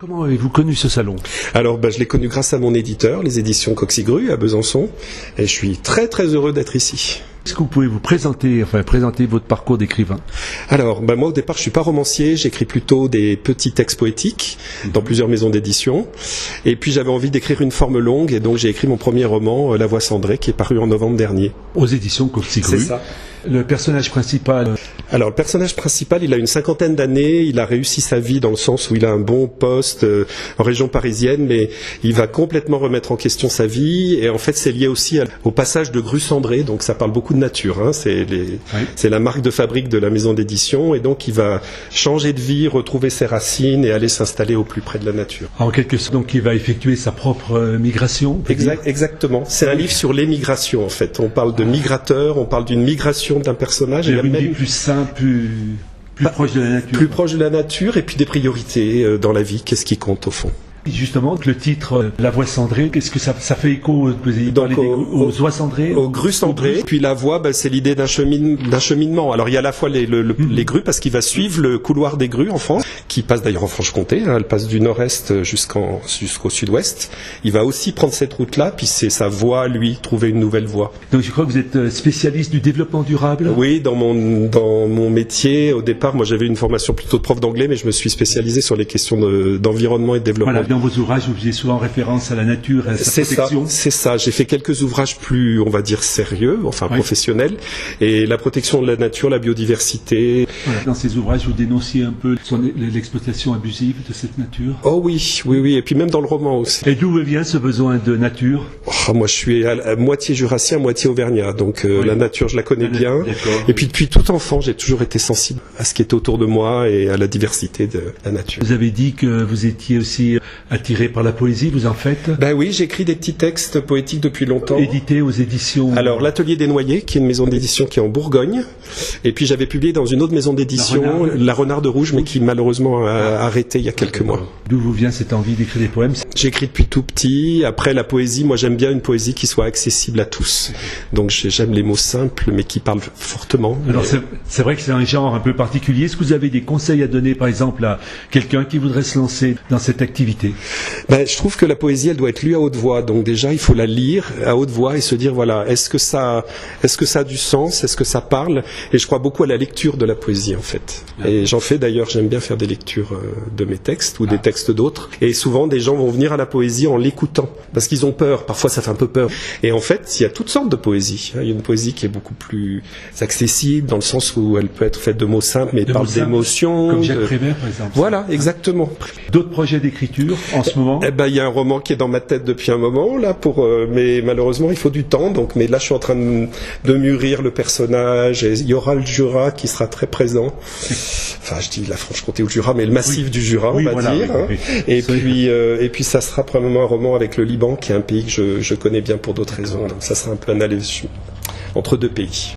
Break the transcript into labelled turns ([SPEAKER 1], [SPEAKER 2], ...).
[SPEAKER 1] Comment avez-vous connu ce salon?
[SPEAKER 2] Alors, je l'ai connu grâce à mon éditeur, les éditions Coxigru à Besançon, et je suis très très heureux d'être ici.
[SPEAKER 1] Est-ce que vous pouvez vous présenter votre parcours d'écrivain?
[SPEAKER 2] Alors, moi au départ je suis pas romancier, j'écris plutôt des petits textes poétiques dans plusieurs maisons d'édition, et puis j'avais envie d'écrire une forme longue, et donc j'ai écrit mon premier roman, La Voix cendrée, qui est paru en novembre dernier.
[SPEAKER 1] Aux éditions Coxigru.
[SPEAKER 2] C'est ça.
[SPEAKER 1] Le personnage principal...
[SPEAKER 2] Alors le personnage principal, il a une 50aine d'années, il a réussi sa vie dans le sens où il a un bon poste en région parisienne, mais il va complètement remettre en question sa vie, et en fait c'est lié aussi au passage de Grue Cendrée, donc ça parle beaucoup de nature, hein. C'est la marque de fabrique de la maison d'édition, et donc il va changer de vie, retrouver ses racines et aller s'installer au plus près de la nature.
[SPEAKER 1] En quelque sorte, donc il va effectuer sa propre migration.
[SPEAKER 2] Exactement, c'est un livre sur l'émigration en fait, on parle de migrateurs, on parle d'une migration d'un personnage.
[SPEAKER 1] Il y a même plus simple, plus proche de la nature.
[SPEAKER 2] Plus proche de la nature, et puis des priorités dans la vie, qu'est-ce qui compte au fond.
[SPEAKER 1] Justement, le titre La Voix cendrée, qu'est-ce que ça fait écho aux oies cendrées,
[SPEAKER 2] aux grues cendrées. Puis la voie, c'est l'idée d'un cheminement. Alors il y a à la fois les grues, parce qu'il va suivre le couloir des grues en France, qui passe d'ailleurs en Franche-Comté, hein, elle passe du nord-est jusqu'au sud-ouest. Il va aussi prendre cette route-là, puis c'est sa voie, lui, trouver une nouvelle voie.
[SPEAKER 1] Donc je crois que vous êtes spécialiste du développement durable.
[SPEAKER 2] Oui, dans mon métier, au départ, moi j'avais une formation plutôt de prof d'anglais, mais je me suis spécialisé sur les questions d'environnement et de développement.
[SPEAKER 1] Voilà. Dans vos ouvrages, vous faisiez souvent référence à la nature et à sa protection.
[SPEAKER 2] C'est ça. J'ai fait quelques ouvrages plus, on va dire, sérieux, professionnels. Et la protection de la nature, la biodiversité.
[SPEAKER 1] Voilà. Dans ces ouvrages, vous dénonciez un peu l'exploitation abusive de cette nature.
[SPEAKER 2] Oh oui. Et puis même dans le roman aussi.
[SPEAKER 1] Et d'où vient ce besoin de nature?
[SPEAKER 2] Moi, je suis à moitié jurassien, moitié auvergnat. Donc la nature, je la connais bien.
[SPEAKER 1] D'accord.
[SPEAKER 2] Et puis depuis tout enfant, j'ai toujours été sensible à ce qui était autour de moi et à la diversité de la nature.
[SPEAKER 1] Vous avez dit que vous étiez aussi attiré par la poésie, vous en faites?
[SPEAKER 2] Oui, j'écris des petits textes poétiques depuis longtemps.
[SPEAKER 1] Édité aux éditions?
[SPEAKER 2] Alors, l'Atelier des Noyers, qui est une maison d'édition qui est en Bourgogne. Et puis, j'avais publié dans une autre maison d'édition, La Renarde Rouge, mais qui malheureusement a arrêté il y a quelques mois.
[SPEAKER 1] D'où vous vient cette envie d'écrire des poèmes?
[SPEAKER 2] J'écris depuis tout petit. Après, la poésie, moi, j'aime bien une poésie qui soit accessible à tous. Donc, j'aime les mots simples, mais qui parlent fortement.
[SPEAKER 1] Alors, c'est vrai que c'est un genre un peu particulier. Est-ce que vous avez des conseils à donner, par exemple, à quelqu'un qui voudrait se lancer dans cette activité?
[SPEAKER 2] Je trouve que la poésie, elle doit être lue à haute voix. Donc déjà, il faut la lire à haute voix et se dire, voilà, est-ce que ça a du sens? Est-ce que ça parle? Et je crois beaucoup à la lecture de la poésie, en fait. Et j'en fais d'ailleurs, j'aime bien faire des lectures de mes textes ou des textes d'autres. Et souvent, des gens vont venir à la poésie en l'écoutant. Parce qu'ils ont peur. Parfois, ça fait un peu peur. Et en fait, il y a toutes sortes de poésie. Il y a une poésie qui est beaucoup plus accessible, dans le sens où elle peut être faite de mots simples, mais parle d'émotions.
[SPEAKER 1] Comme Jacques Prévert, par exemple.
[SPEAKER 2] Voilà, exactement.
[SPEAKER 1] D'autres projets d'écriture en ce moment?
[SPEAKER 2] Il y a un roman qui est dans ma tête depuis un moment, là, mais malheureusement, il faut du temps. Mais là, je suis en train de mûrir le personnage. Et il y aura le Jura qui sera très présent. Enfin, je dis la Franche-Comté ou le Jura, mais le massif du Jura, on va dire.
[SPEAKER 1] Oui.
[SPEAKER 2] Et puis, ça sera probablement un roman avec le Liban, qui est un pays que je connais bien pour d'autres raisons. Donc, ça sera un peu un aller entre deux pays.